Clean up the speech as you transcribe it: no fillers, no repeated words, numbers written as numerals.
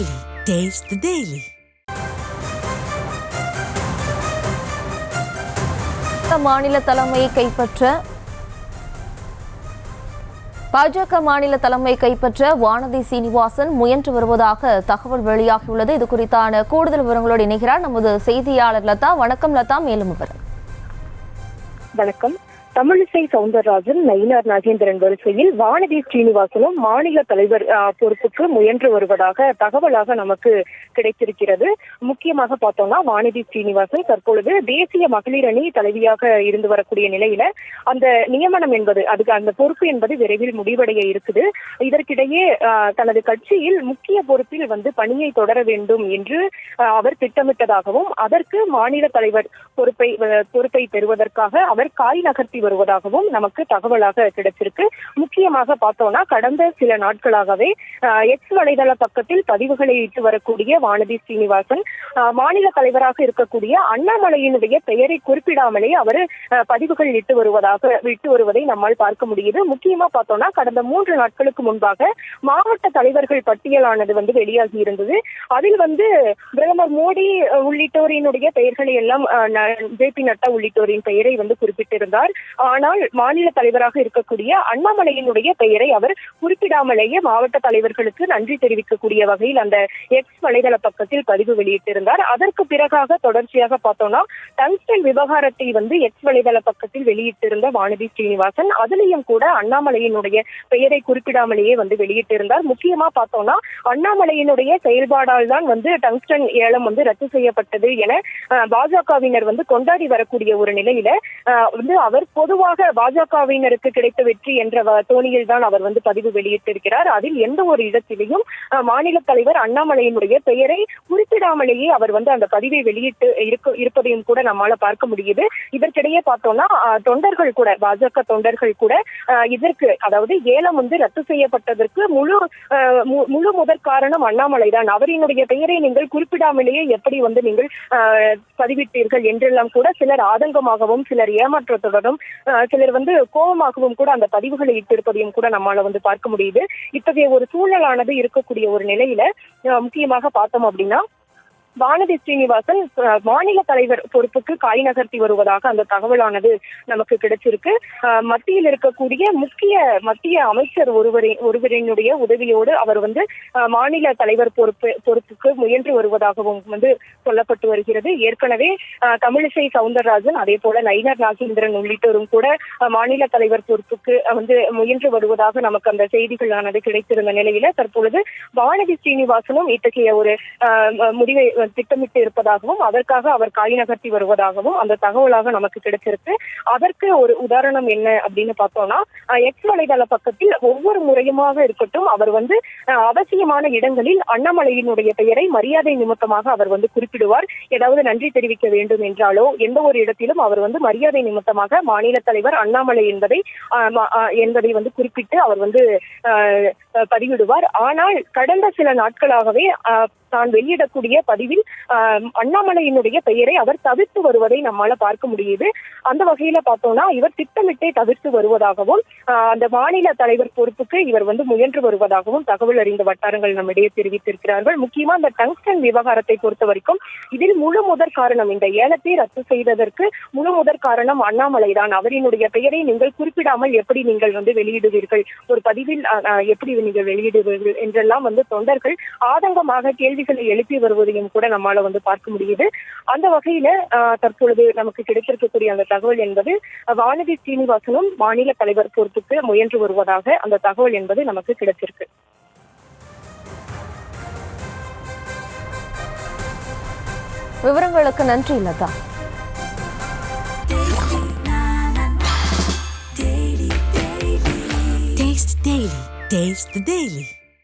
Daily. Taste the Daily. மாநில தலைமையை கைப்பற்ற பாஜக மாநில தலைமை கைப்பற்ற வானதி சீனிவாசன் முயன்று வருவதாக தகவல் வெளியாகியுள்ளது. இது குறித்தான கூடுதல் விவரங்களோடு இணைகிறார் நமது செய்தியாளர் லதா. வணக்கம் லதா, மேலும் விவரம். வணக்கம். தமிழிசை சவுந்தரராஜன், நயினார் நாகேந்திரன் வரிசையில் வானதி ஸ்ரீனிவாசனும் மாநில தலைவர் பொறுப்புக்கு முயன்று வருவதாக தகவலாக நமக்கு கிடைத்திருக்கிறது. முக்கியமாக பார்த்தோம்னா வானதி ஸ்ரீனிவாசன் தற்பொழுது தேசிய மகளிர் அணி தலைவியாக இருந்து வரக்கூடிய நிலையில அந்த நியமனம் என்பது அதுக்கு அந்த பொறுப்பு என்பது விரைவில் முடிவடைய இருக்குது. இதற்கிடையே தனது கட்சியில் முக்கிய பொறுப்பில் பணியை தொடர வேண்டும் என்று அவர் திட்டமிட்டதாகவும் அதற்கு மாநில தலைவர் பொறுப்பை பெறுவதற்காக அவர் காய் நகர்த்தி வருவதாகவும் நமக்கு தகவலாக கிடைச்சிருக்கு. முக்கியமாக பார்த்தோம்னா கடந்த சில நாட்களாகவே எக்ஸ் வலைதள பக்கத்தில் பதிவுகளை இட்டு வரக்கூடிய வானதி ஸ்ரீனிவாசன் மாநில தலைவராக இருக்கக்கூடிய அண்ணாமலையினுடைய பெயரை குறிப்பிடாமலே அவர் பதிவுகள் இட்டு வருவதை நம்மால் பார்க்க முடியுது. முக்கியமா பார்த்தோம்னா கடந்த 3 நாட்களுக்கு முன்பாக மாவட்ட தலைவர்கள் பட்டியலானது வெளியாகி இருந்தது. அதில் பிரதமர் மோடி உள்ளிட்டோரினுடைய பெயர்களை எல்லாம் ஜே.பி. நட்டா உள்ளிட்டோரின் பெயரை குறிப்பிட்டிருந்தார். ஆனால் மாநில தலைவராக இருக்கக்கூடிய அண்ணாமலையினுடைய பெயரை அவர் குறிப்பிடாமலேயே மாவட்ட தலைவர்களுக்கு நன்றி தெரிவிக்கக்கூடிய வகையில் அந்த எக்ஸ் வலைதள பக்கத்தில் பதிவு வெளியிட்டிருந்தார். அதற்கு பிறகாக தொடர்ச்சியாக பார்த்தோம்னா டங்ஸ்டன் விவகாரத்தை எக்ஸ் வலைதள பக்கத்தில் வெளியிட்டிருந்த வானதி ஸ்ரீனிவாசன் அதிலையும் கூட அண்ணாமலையினுடைய பெயரை குறிப்பிடாமலேயே வெளியிட்டிருந்தார். முக்கியமா பார்த்தோம்னா அண்ணாமலையினுடைய செயல்பாடால் தான் டங்ஸ்டன் ஏலம் ரத்து செய்யப்பட்டது என பாஜகவினர் கொண்டாடி வரக்கூடிய ஒரு நிலையில அவர் பொதுவாக பாஜகவினருக்கு கிடைத்த வெற்றி என்ற தோணியில் தான் அவர் பதிவு வெளியிட்டிருக்கிறார். அதில் எந்த ஒரு இடத்திலையும் மாநில தலைவர் அண்ணாமலையினுடைய பெயரை குறிப்பிடாமலேயே அவர் அந்த பதிவை வெளியிட்டு இருப்பதையும் கூட நம்மால பார்க்க முடியுது. இதற்கிடையே பார்த்தோம்னா தொண்டர்கள் கூட பாஜக தொண்டர்கள் கூட இதற்கு அதாவது ஏலம் ரத்து செய்யப்பட்டதற்கு முழு முதற் காரணம் அண்ணாமலை தான். அவரினுடைய பெயரை நீங்கள் குறிப்பிடாமலேயே எப்படி நீங்கள் பதிவிட்டீர்கள் என்றெல்லாம் கூட சிலர் ஆதங்கமாகவும் சிலர் ஏமாற்றத்துடனும் சிலர் கோபமாகவும் கூட அந்த பதிவுகளை இட்டிருப்பதையும் கூட நம்மால பார்க்க முடியுது. இத்தகைய ஒரு சூழலானது இருக்கக்கூடிய ஒரு நிலையில முக்கியமாக பார்த்தோம் அப்படின்னா வானதி ஸ்ரீனிவாசன் மாநில தலைவர் பொறுப்புக்கு காய் நகர்த்தி வருவதாக அந்த தகவலானது நமக்கு கிடைச்சிருக்கு. மத்தியில் இருக்கக்கூடிய மத்திய அமைச்சர் ஒருவரினுடைய உதவியோடு அவர் மாநில தலைவர் பொறுப்புக்கு முயன்று வருவதாகவும் சொல்லப்பட்டு வருகிறது. ஏற்கனவே தமிழிசை சவுந்தரராஜன் அதே போல நயினார் நாகேந்திரன் உள்ளிட்டோரும் கூட மாநில தலைவர் பொறுப்புக்கு முயன்று வருவதாக நமக்கு அந்த செய்திகளானது கிடைத்திருந்த நிலையில தற்பொழுது வானதி ஸ்ரீனிவாசனும் இத்தகைய ஒரு முடிவை திட்டமிட்டு இருப்பதாகவும் அதற்காக அவர் காய் நகர்த்தி வருவதாகவும் அந்த தகவலாக நமக்கு கிடைச்சிருக்கு. அதற்கு ஒரு உதாரணம் என்ன அப்படின்னு பார்த்தோம்னா எக்ஸ் வலைதள பக்கத்தில் ஒவ்வொரு முறையுமாக இருக்கட்டும் அவர் அவசியமான இடங்களில் அண்ணாமலையினுடைய பெயரை மரியாதை நிமித்தமாக அவர் குறிப்பிடுவார். ஏதாவது நன்றி தெரிவிக்க வேண்டும் என்றாலோ எந்த ஒரு இடத்திலும் அவர் மரியாதை நிமித்தமாக மாநில தலைவர் அண்ணாமலை என்பதை குறிப்பிட்டு அவர் பதிவிடுவார். ஆனால் கடந்த சில நாட்களாகவே தான் வெளியிடக்கூடிய பதிவில் அண்ணாமலையினுடைய பெயரை அவர் தவிர்த்து வருவதை நம்மால பார்க்க முடியுது. அந்த வகையில பார்த்தோம்னா இவர் திட்டமிட்டே தவிர்த்து வருவதாகவும் அந்த மாநில தலைவர் பொறுப்புக்கு இவர் முயன்று வருவதாகவும் தகவல் அறிந்த வட்டாரங்கள் நம்மிடையே தெரிவித்திருக்கிறார்கள். முக்கியமா இந்த டங்ஸ்டன் விவகாரத்தை பொறுத்த வரைக்கும் இதில் முழு முதற் காரணம் இந்த ஏலத்தை ரத்து செய்ததற்கு முழு முதற் காரணம் அண்ணாமலை தான். அவரினுடைய பெயரை நீங்கள் குறிப்பிடாமல் எப்படி நீங்கள் வெளியிடுவீர்கள், ஒரு பதிவில் எப்படி நீங்கள் வெளியிடுவீர்கள் என்றெல்லாம் தொண்டர்கள் ஆதங்கமாக கேள்விகளை எழுப்பி வருவதையும் கூட நம்மால பார்க்க முடியுது. அந்த வகையில தற்பொழுது நமக்கு கிடைத்திருக்கக்கூடிய அந்த தகவல் என்பது வானதி ஸ்ரீனிவாசனும் மாநில தலைவர் பொறுப்புக்கு முயன்று வருவதாக அந்த தகவல் என்பது நமக்கு கிடைச்சிருக்கு. விவரங்களுக்கு நன்றி லதா. Taste the Daily.